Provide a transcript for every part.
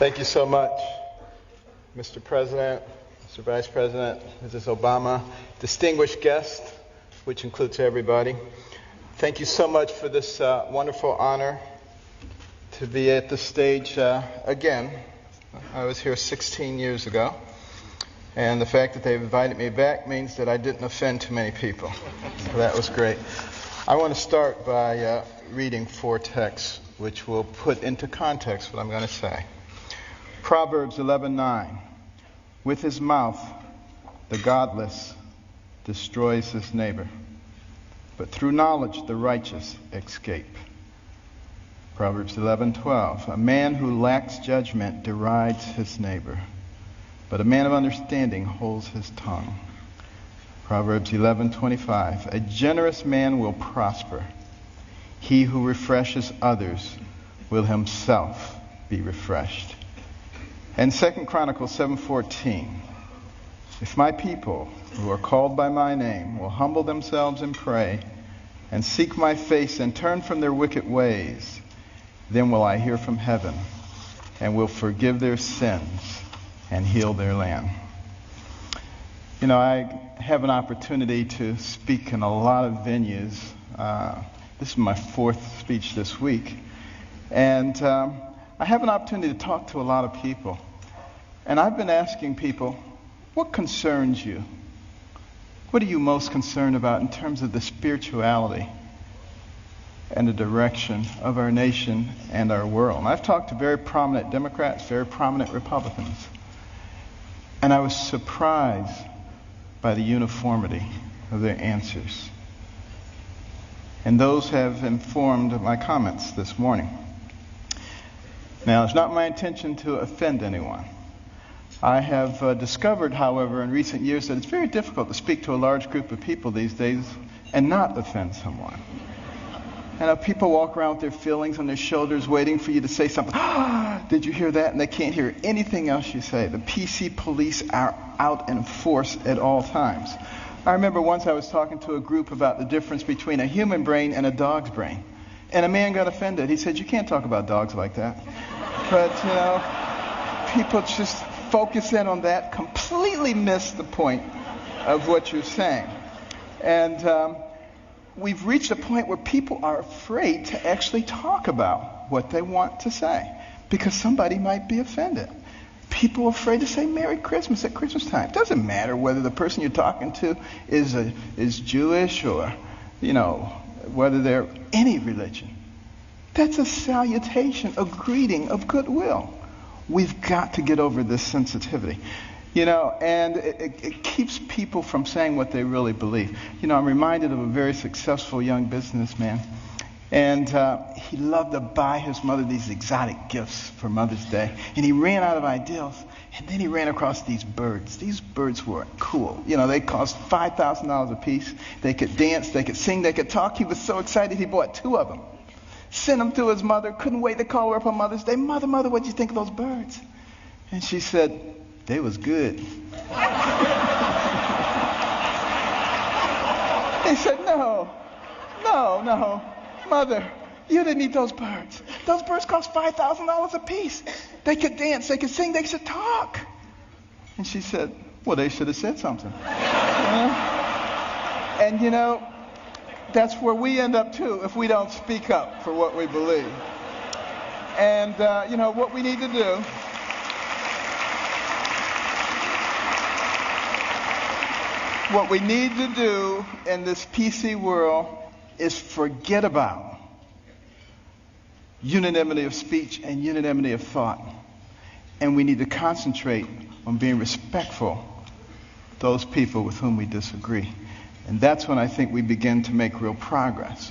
Thank you so much, Mr. President, Mr. Vice President, Mrs. Obama, distinguished guests, which includes everybody. Thank you so much for this wonderful honor to be at the stage again. I was here 16 years ago, and the fact that they've invited me back means that I didn't offend too many people. So that was great. I want to start by reading 4 texts which will put into context what I'm going to say. Proverbs 11:9. With his mouth, the godless destroys his neighbor, but through knowledge the righteous escape. Proverbs 11:12. A man who lacks judgment derides his neighbor, but a man of understanding holds his tongue. Proverbs 11:25. A generous man will prosper. He who refreshes others will himself be refreshed. And 2 Chronicles 7:14. If my people who are called by my name will humble themselves and pray and seek my face and turn from their wicked ways, then will I hear from heaven and will forgive their sins and heal their land. You know, I have an opportunity to speak in a lot of venues. This is my 4th speech this week. And I have an opportunity to talk to a lot of people. And I've been asking people, what concerns you? What are you most concerned about in terms of the spirituality and the direction of our nation and our world? And I've talked to very prominent Democrats, very prominent Republicans. And I was surprised by the uniformity of their answers. And those have informed my comments this morning. Now, it's not my intention to offend anyone. I have discovered, however, in recent years that it's very difficult to speak to a large group of people these days and not offend someone. And people walk around with their feelings on their shoulders waiting for you to say something. Did you hear that? And they can't hear anything else you say. The PC police are out in force at all times. I remember once I was talking to a group about the difference between a human brain and a dog's brain. And a man got offended. He said, you can't talk about dogs like that. But, you know, people just focus in on that, completely miss the point of what you're saying. And we've reached a point where people are afraid to actually talk about what they want to say because somebody might be offended. People are afraid to say Merry Christmas at Christmas time. It doesn't matter whether the person you're talking to is Jewish or, you know, whether they're any religion. That's a salutation, a greeting of goodwill. We've got to get over this sensitivity. You know, and it keeps people from saying what they really believe. You know, I'm reminded of a very successful young businessman. And he loved to buy his mother these exotic gifts for Mother's Day. And he ran out of ideas. And then he ran across these birds. These birds were cool. You know, they cost $5,000 a piece. They could dance, they could sing, they could talk. He was so excited he bought 2 of them. Sent them to his mother. Couldn't wait to call her up on Mother's Day. Mother, what'd you think of those birds? And she said, they was good. He said, no, Mother, you didn't eat those birds. Those birds cost $5,000 a piece. They could dance, they could sing, they could talk. And she said, well, they should have said something. And you know, that's where we end up too if we don't speak up for what we believe. And you know, what we need to do in this PC world is forget about unanimity of speech and unanimity of thought. And we need to concentrate on being respectful of those people with whom we disagree. And that's when I think we begin to make real progress.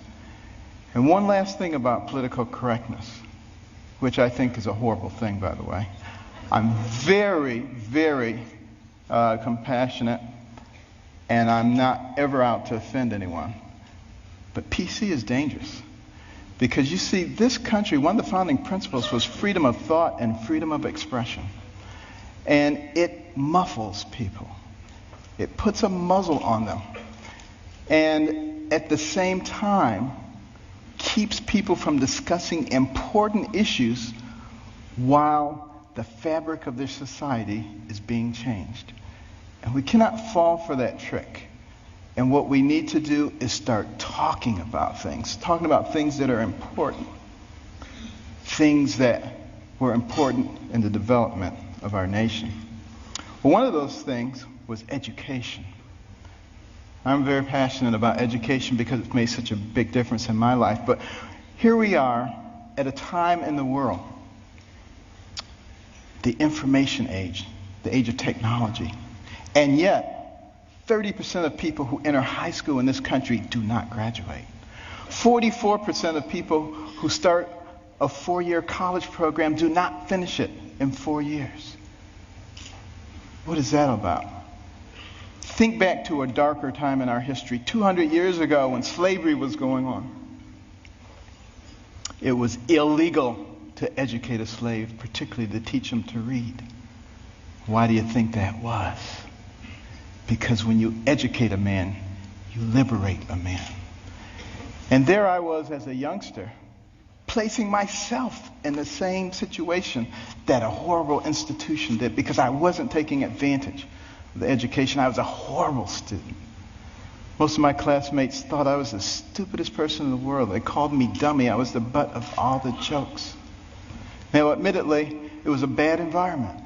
And one last thing about political correctness, which I think is a horrible thing, by the way. I'm very, very compassionate, and I'm not ever out to offend anyone. But PC is dangerous. Because you see, this country, one of the founding principles was freedom of thought and freedom of expression. And it muffles people. It puts a muzzle on them. And at the same time, keeps people from discussing important issues while the fabric of their society is being changed. And we cannot fall for that trick. And what we need to do is start talking about things that are important, things that were important in the development of our nation. Well, one of those things was education. I'm very passionate about education because it's made such a big difference in my life. But here we are at a time in the world, the information age, the age of technology. And yet, 30% of people who enter high school in this country do not graduate. 44% of people who start a 4-year college program do not finish it in 4 years. What is that about? Think back to a darker time in our history. 200 years ago when slavery was going on, it was illegal to educate a slave, particularly to teach him to read. Why do you think that was? Because when you educate a man, you liberate a man. And there I was as a youngster, placing myself in the same situation that a horrible institution did, because I wasn't taking advantage of the education. I was a horrible student. Most of my classmates thought I was the stupidest person in the world. They called me dummy. I was the butt of all the jokes. Now, admittedly, it was a bad environment.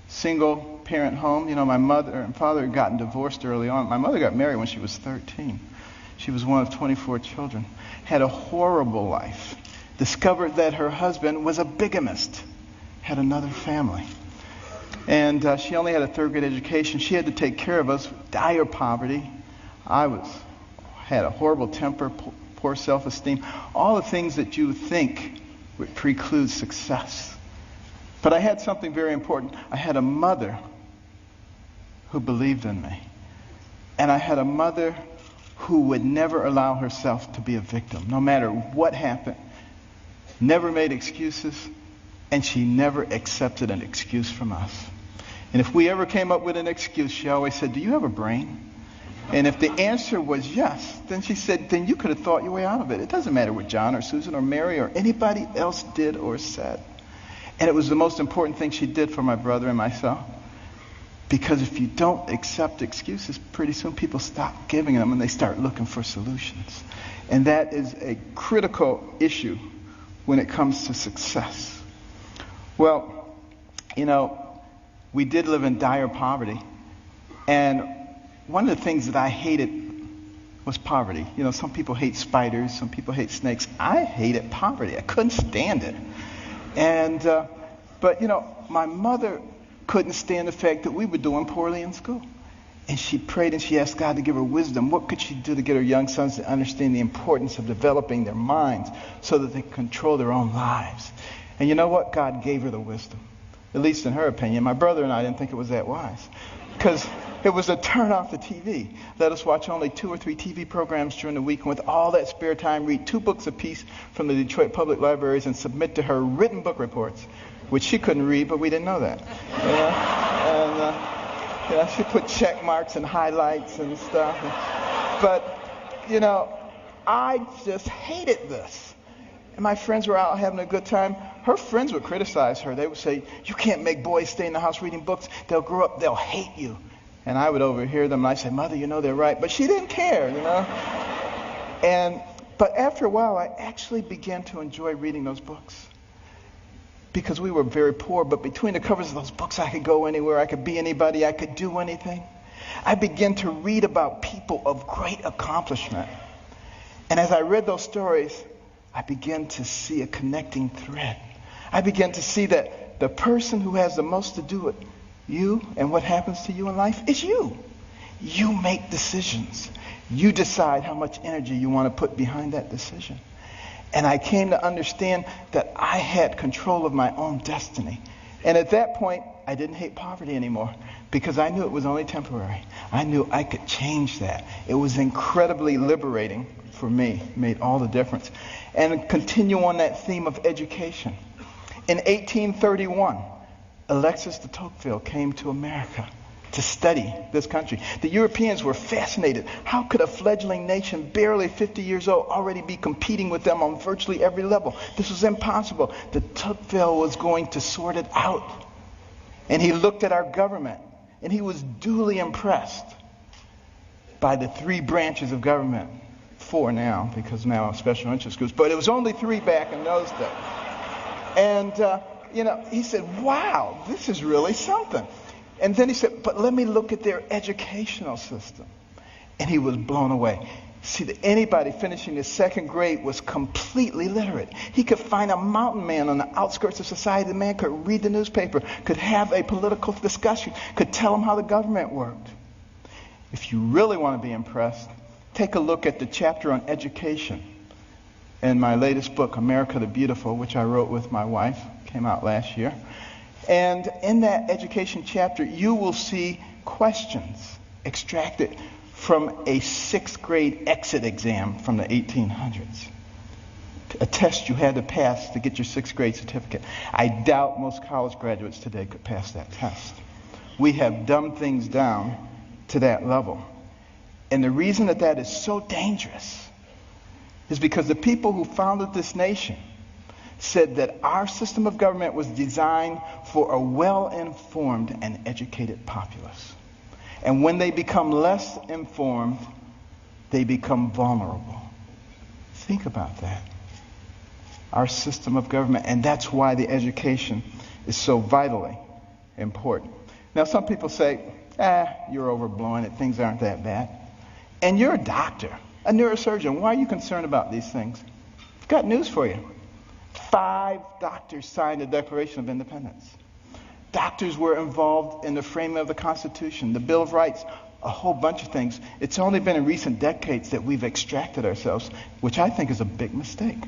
Single parent home. You know, my mother and father had gotten divorced early on. My mother got married when she was 13. She was one of 24 children. Had a horrible life. Discovered that her husband was a bigamist. Had another family. And she only had a 3rd grade education. She had to take care of us. Dire poverty. I had a horrible temper, poor self-esteem. All the things that you think would preclude success. But I had something very important. I had a mother who believed in me. And I had a mother who would never allow herself to be a victim, no matter what happened. Never made excuses, and she never accepted an excuse from us. And if we ever came up with an excuse, she always said, "Do you have a brain?" And if the answer was yes, then she said, then you could have thought your way out of it. It doesn't matter what John or Susan or Mary or anybody else did or said. And it was the most important thing she did for my brother and myself. Because if you don't accept excuses, pretty soon people stop giving them and they start looking for solutions. And that is a critical issue when it comes to success. Well, you know, we did live in dire poverty. And one of the things that I hated was poverty. You know, some people hate spiders, some people hate snakes. I hated poverty. I couldn't stand it. And, but, you know, my mother couldn't stand the fact that we were doing poorly in school. And she prayed and she asked God to give her wisdom. What could she do to get her young sons to understand the importance of developing their minds so that they could control their own lives? And you know what? God gave her the wisdom. At least in her opinion. My brother and I didn't think it was that wise. Because it was to turn off the TV. Let us watch only 2 or 3 TV programs during the week. And with all that spare time, read 2 books apiece from the Detroit Public Libraries and submit to her written book reports, which she couldn't read, but we didn't know that. And, you know, she put check marks and highlights and stuff. But, you know, I just hated this. And my friends were out having a good time. Her friends would criticize her. They would say, "You can't make boys stay in the house reading books. They'll grow up, they'll hate you." And I would overhear them, and I'd say, "Mother, you know they're right." But she didn't care, you know. But after a while, I actually began to enjoy reading those books. Because we were very poor, but between the covers of those books, I could go anywhere. I could be anybody. I could do anything. I began to read about people of great accomplishment. And as I read those stories, I began to see a connecting thread. I began to see that the person who has the most to do with you and what happens to you in life is you. You make decisions. You decide how much energy you want to put behind that decision. And I came to understand that I had control of my own destiny. And at that point, I didn't hate poverty anymore because I knew it was only temporary. I knew I could change that. It was incredibly liberating for me. It made all the difference. And continue on that theme of education. In 1831, Alexis de Tocqueville came to America. to study this country. The Europeans were fascinated. How could a fledgling nation, barely 50 years old, already be competing with them on virtually every level? This was impossible. De Tocqueville was going to sort it out. And he looked at our government, and he was duly impressed by the 3 branches of government. 4 now, because now special interest groups. But it was only 3 back in those days. And, he said, wow, this is really something. And then he said, but let me look at their educational system. And he was blown away. See, that anybody finishing the 2nd grade was completely literate. He could find a mountain man on the outskirts of society. The man could read the newspaper, could have a political discussion, could tell him how the government worked. If you really want to be impressed, take a look at the chapter on education in my latest book, America the Beautiful, which I wrote with my wife. Came out last year. And in that education chapter, you will see questions extracted from a 6th grade exit exam from the 1800s. A test you had to pass to get your 6th grade certificate. I doubt most college graduates today could pass that test. We have dumbed things down to that level. And the reason that is so dangerous is because the people who founded this nation said that our system of government was designed for a well-informed and educated populace. And when they become less informed, they become vulnerable. Think about that. Our system of government, and that's why the education is so vitally important. Now, some people say, you're overblowing it, things aren't that bad. And you're a doctor, a neurosurgeon. Why are you concerned about these things? I've got news for you. 5 doctors signed the Declaration of Independence. Doctors were involved in the framing of the Constitution, the Bill of Rights, a whole bunch of things. It's only been in recent decades that we've extracted ourselves, which I think is a big mistake.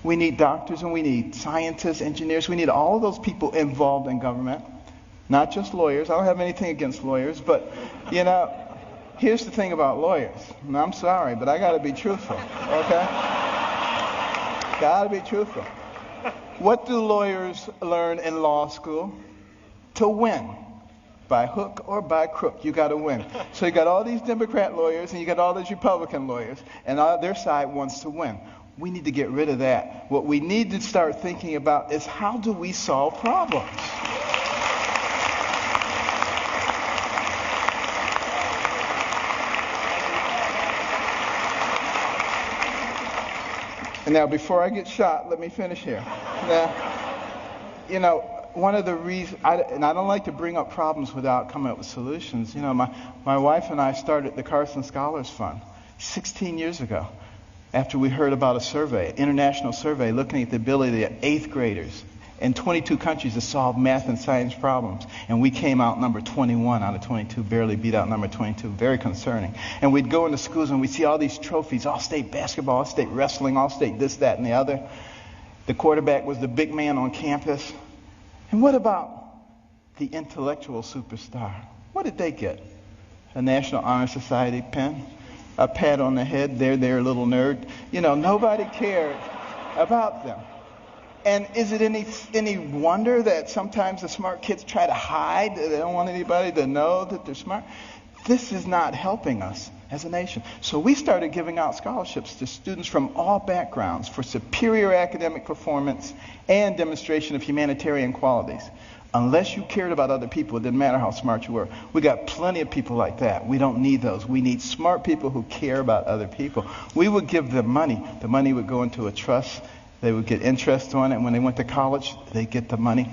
We need doctors and we need scientists, engineers. We need all of those people involved in government, not just lawyers. I don't have anything against lawyers, but, here's the thing about lawyers. And I'm sorry, but I got to be truthful, okay? Got to be truthful. What do lawyers learn in law school? To win. By hook or by crook, you got to win. So you got all these Democrat lawyers and you got all these Republican lawyers, and their side wants to win. We need to get rid of that. What we need to start thinking about is how do we solve problems? And now, before I get shot, let me finish here. Now, one of the reasons, and I don't like to bring up problems without coming up with solutions. My wife and I started the Carson Scholars Fund 16 years ago after we heard about a survey, international survey, looking at the ability of 8th graders in 22 countries to solve math and science problems. And we came out number 21 out of 22, barely beat out number 22. Very concerning. And we'd go into schools and we'd see all these trophies, all-state basketball, all-state wrestling, all-state this, that, and the other. The quarterback was the big man on campus. And what about the intellectual superstar? What did they get? A National Honor Society pin? A pat on the head? They're a little nerd. Nobody cared about them. And is it any wonder that sometimes the smart kids try to hide? They don't want anybody to know that they're smart. This is not helping us as a nation. So we started giving out scholarships to students from all backgrounds for superior academic performance and demonstration of humanitarian qualities. Unless you cared about other people, it didn't matter how smart you were. We got plenty of people like that. We don't need those. We need smart people who care about other people. We would give them money. The money would go into a trust. They would get interest on it. When they went to college, they get the money.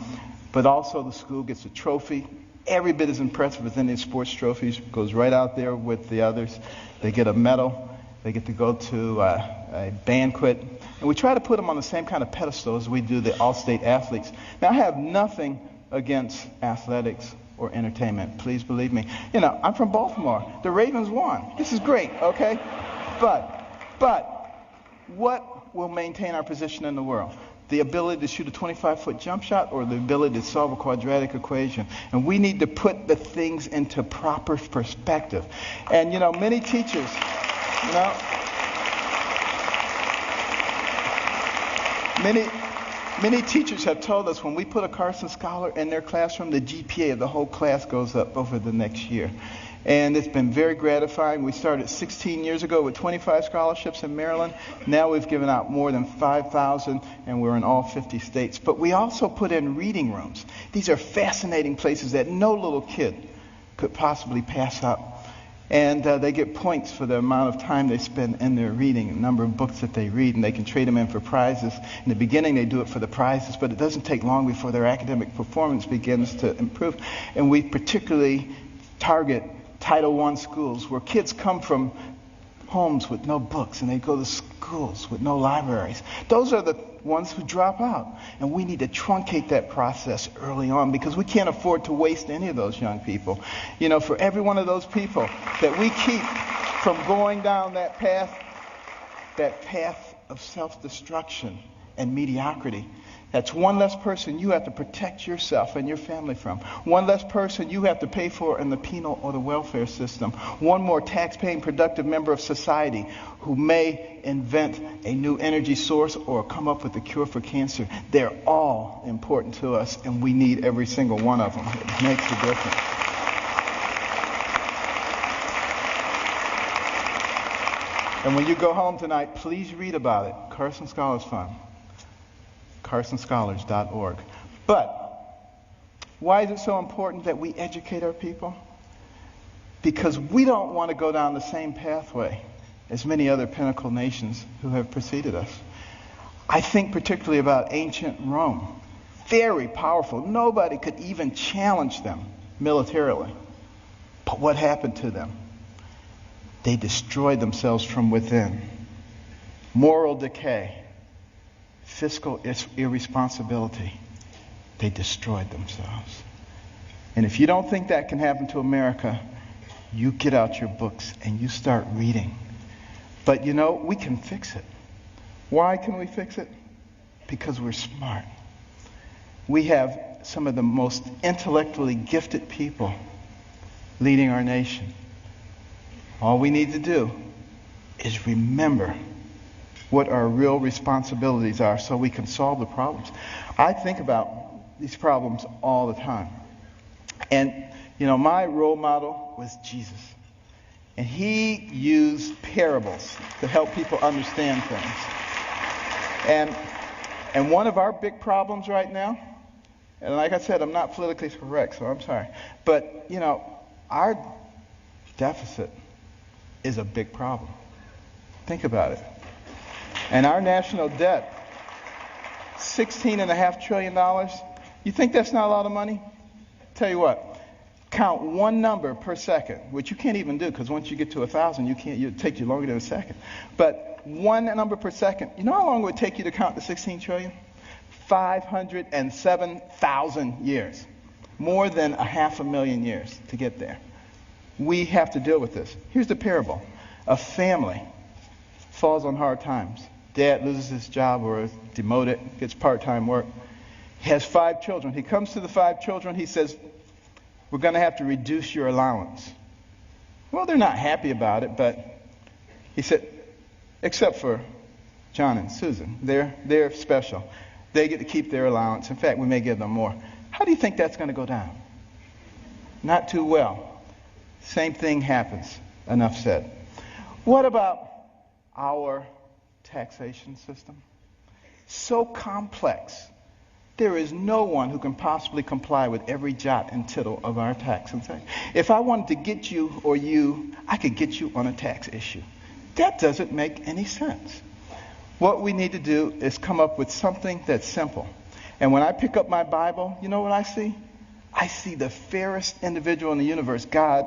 But also the school gets a trophy. Every bit as impressive as any sports trophies. Goes right out there with the others. They get a medal. They get to go to a banquet. And we try to put them on the same kind of pedestal as we do the all-state athletes. Now, I have nothing against athletics or entertainment. Please believe me. I'm from Baltimore. The Ravens won. This is great, okay? But what will maintain our position in the world? The ability to shoot a 25-foot jump shot or the ability to solve a quadratic equation? And we need to put the things into proper perspective. And, many teachers, Many teachers have told us when we put a Carson scholar in their classroom, the GPA of the whole class goes up over the next year. And it's been very gratifying. We started 16 years ago with 25 scholarships in Maryland. Now we've given out more than 5,000, and we're in all 50 states. But we also put in reading rooms. These are fascinating places that no little kid could possibly pass up. And they get points for the amount of time they spend in their reading, the number of books that they read, and they can trade them in for prizes. In the beginning, they do it for the prizes, but it doesn't take long before their academic performance begins to improve. And we particularly target Title I schools where kids come from homes with no books and they go to schools with no libraries. Those are the ones who drop out. And we need to truncate that process early on because we can't afford to waste any of those young people. You know, for every one of those people that we keep from going down that path of self-destruction and mediocrity, that's one less person you have to protect yourself and your family from. One less person you have to pay for in the penal or the welfare system. One more tax-paying, productive member of society who may invent a new energy source or come up with a cure for cancer. They're all important to us, and we need every single one of them. It makes a difference. And when you go home tonight, please read about it. Carson Scholars Fund. CarsonScholars.org. But why is it so important that we educate our people? Because we don't want to go down the same pathway as many other pinnacle nations who have preceded us. I think particularly about ancient Rome. Very powerful. Nobody could even challenge them militarily. But what happened to them? They destroyed themselves from within. Moral decay. Fiscal irresponsibility. They destroyed themselves. And if you don't think that can happen to America, you get out your books and you start reading. But you know, we can fix it. Why can we fix it? Because we're smart. We have some of the most intellectually gifted people leading our nation. All we need to do is remember what our real responsibilities are so we can solve the problems. I think about these problems all the time. And, you know, my role model was Jesus. And he used parables to help people understand things. And one of our big problems right now, and like I said, I'm not politically correct, so I'm sorry. But, you know, our deficit is a big problem. Think about it. And our national debt, $16.5 trillion. You think that's not a lot of money? Tell you what, count one number per second, which you can't even do because once you get to 1,000, it'll take you longer than a second. But one number per second. You know how long it would take you to count the 16 trillion? 507,000 years. More than 500,000 years to get there. We have to deal with this. Here's the parable. A family falls on hard times. Dad loses his job or is demoted, gets part-time work. He has 5 children. He comes to the 5 children. He says, we're going to have to reduce your allowance. Well, they're not happy about it, but he said, except for John and Susan. They're special. They get to keep their allowance. In fact, we may give them more. How do you think that's going to go down? Not too well. Same thing happens. Enough said. What about our taxation system? So complex. There is no one who can possibly comply with every jot and tittle of our tax. If I wanted to get you or you, I could get you on a tax issue. That doesn't make any sense. What we need to do is come up with something that's simple. And when I pick up my Bible, you know what I see? I see the fairest individual in the universe, God,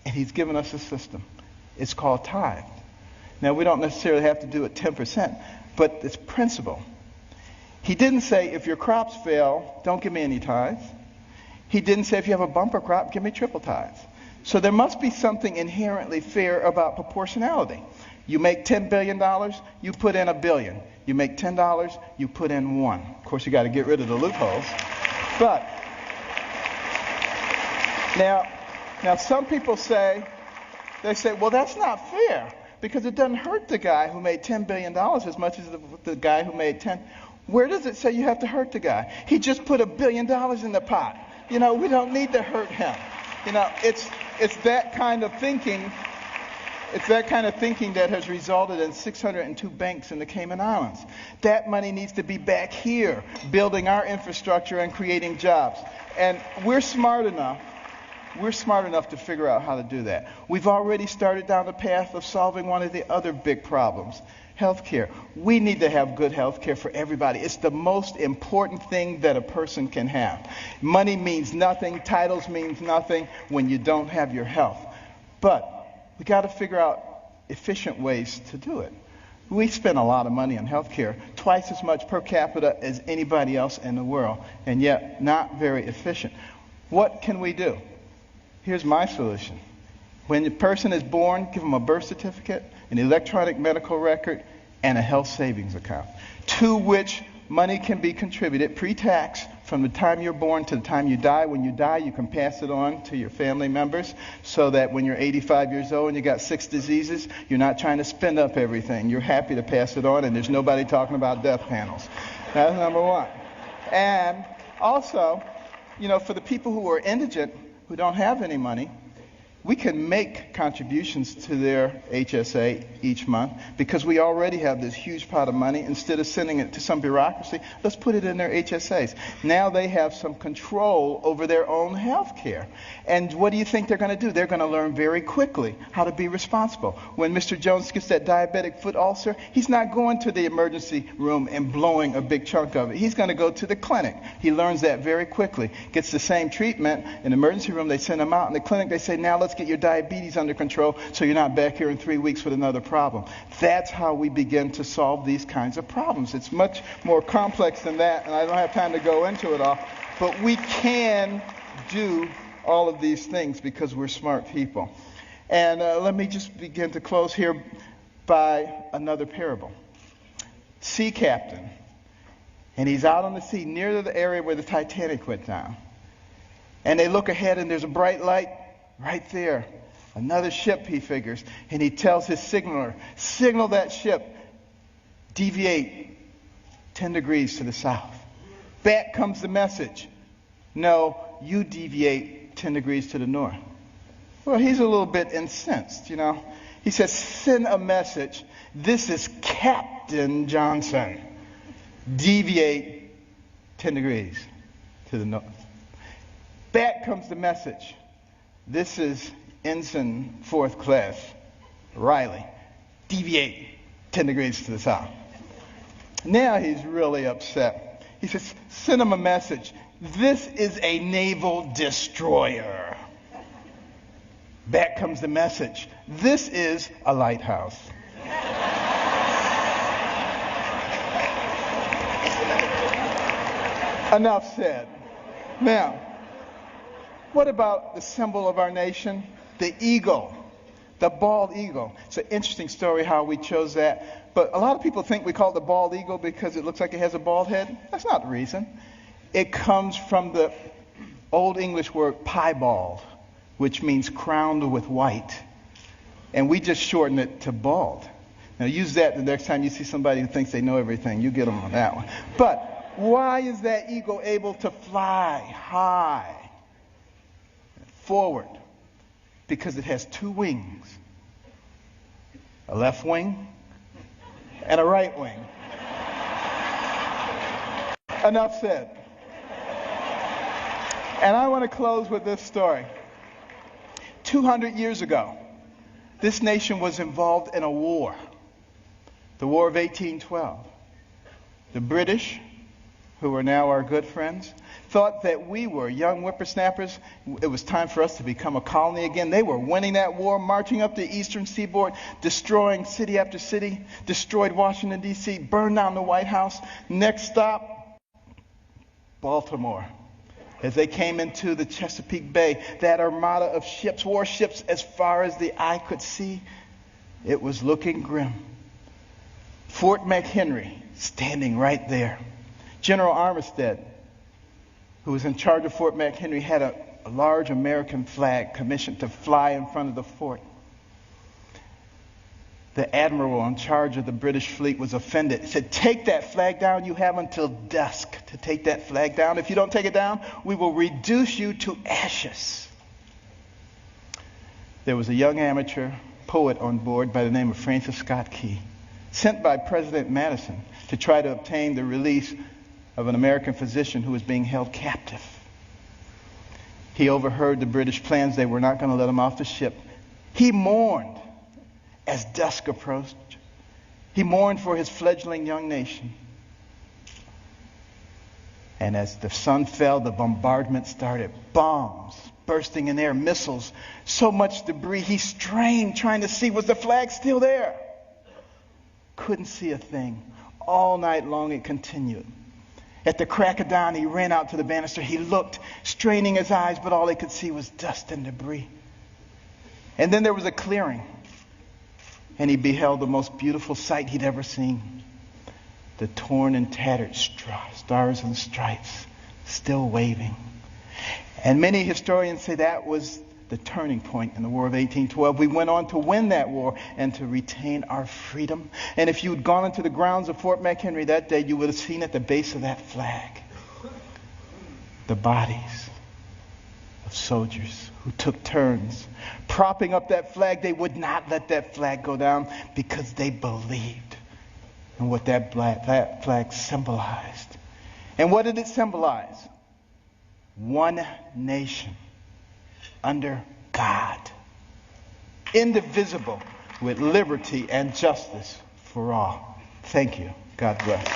and he's given us a system. It's called tithe. Now, we don't necessarily have to do it 10%, but it's principle. He didn't say, if your crops fail, don't give me any tithes. He didn't say, if you have a bumper crop, give me triple tithes. So there must be something inherently fair about proportionality. You make $10 billion, you put in $1 billion. You make $10, you put in $1. Of course, you got to get rid of the loopholes. But now some people say, well, that's not fair. Because it doesn't hurt the guy who made $10 billion as much as the guy who made 10. Where does it say you have to hurt the guy? He just put $1 billion in the pot. We don't need to hurt him. It's that kind of thinking. It's that kind of thinking that has resulted in 602 banks in the Cayman Islands. That money needs to be back here, building our infrastructure and creating jobs. And we're smart enough to figure out how to do that. We've already started down the path of solving one of the other big problems, healthcare. We need to have good healthcare for everybody. It's the most important thing that a person can have. Money means nothing, titles means nothing when you don't have your health. But we got to figure out efficient ways to do it. We spend a lot of money on healthcare, twice as much per capita as anybody else in the world, and yet not very efficient. What can we do? Here's my solution. When the person is born, give them a birth certificate, an electronic medical record, and a health savings account, to which money can be contributed pre-tax from the time you're born to the time you die. When you die, you can pass it on to your family members so that when you're 85 years old and you got 6 diseases, you're not trying to spend up everything. You're happy to pass it on, and there's nobody talking about death panels. That's number one. And also, for the people who are indigent, who don't have any money, we can make contributions to their HSA each month because we already have this huge pot of money. Instead of sending it to some bureaucracy, let's put it in their HSAs. Now they have some control over their own health care. And what do you think they're going to do? They're going to learn very quickly how to be responsible. When Mr. Jones gets that diabetic foot ulcer, he's not going to the emergency room and blowing a big chunk of it. He's going to go to the clinic. He learns that very quickly. Gets the same treatment. In the emergency room, they send him out. In the clinic, they say, now let's get your diabetes under control so you're not back here in 3 weeks with another problem. That's how we begin to solve these kinds of problems. It's much more complex than that, and I don't have time to go into it all. But we can do all of these things because we're smart people. And let me just begin to close here by another parable. Sea captain, and he's out on the sea near the area where the Titanic went down. And they look ahead, and there's a bright light right there. Another ship, he figures, and he tells his signaler, signal that ship, deviate 10 degrees to the south. Back comes the message, no, you deviate 10 degrees to the north. Well, he's a little bit incensed, He says, send a message, this is Captain Johnson. Deviate 10 degrees to the north. Back comes the message. This is Ensign 4th Class Riley. Deviate 10 degrees to the south. Now he's really upset. He says, send him a message. This is a naval destroyer. Back comes the message. This is a lighthouse. Enough said. Now, what about the symbol of our nation? The eagle, the bald eagle. It's an interesting story how we chose that. But a lot of people think we call it the bald eagle because it looks like it has a bald head. That's not the reason. It comes from the Old English word piebald, which means crowned with white. And we just shorten it to bald. Now use that the next time you see somebody who thinks they know everything. You get them on that one. But why is that eagle able to fly high forward? Because it has 2 wings, a left wing and a right wing. Enough said. And I want to close with this story. 200 years ago, this nation was involved in a war, the War of 1812. The British, who are now our good friends, thought that we were young whippersnappers. It was time for us to become a colony again. They were winning that war, marching up the eastern seaboard, destroying city after city, destroyed Washington, D.C., burned down the White House. Next stop, Baltimore. As they came into the Chesapeake Bay, that armada of ships, warships, as far as the eye could see, it was looking grim. Fort McHenry standing right there. General Armistead, who was in charge of Fort McHenry, had a large American flag commissioned to fly in front of the fort. the admiral in charge of the British fleet was offended. He said, "Take that flag down. You have until dusk to take that flag down. If you don't take it down, we will reduce you to ashes." There was a young amateur poet on board by the name of Francis Scott Key, sent by President Madison to try to obtain the release of an American physician who was being held captive. He overheard the British plans. They were not going to let him off the ship. He mourned as dusk approached. He mourned for his fledgling young nation. And as the sun fell, the bombardment started. Bombs bursting in air, missiles, so much debris. He strained trying to see, was the flag still there? Couldn't see a thing. All night long it continued. At the crack of dawn, he ran out to the banister. He looked, straining his eyes, but all he could see was dust and debris. And then there was a clearing, and he beheld the most beautiful sight he'd ever seen. The torn and tattered stars and stripes still waving. And many historians say that was the turning point in the War of 1812. We went on to win that war and to retain our freedom. And if you had gone into the grounds of Fort McHenry that day, you would have seen at the base of that flag the bodies of soldiers who took turns propping up that flag. They would not let that flag go down because they believed in what that flag symbolized. And what did it symbolize? One nation under God, indivisible, with liberty and justice for all. Thank you. God bless.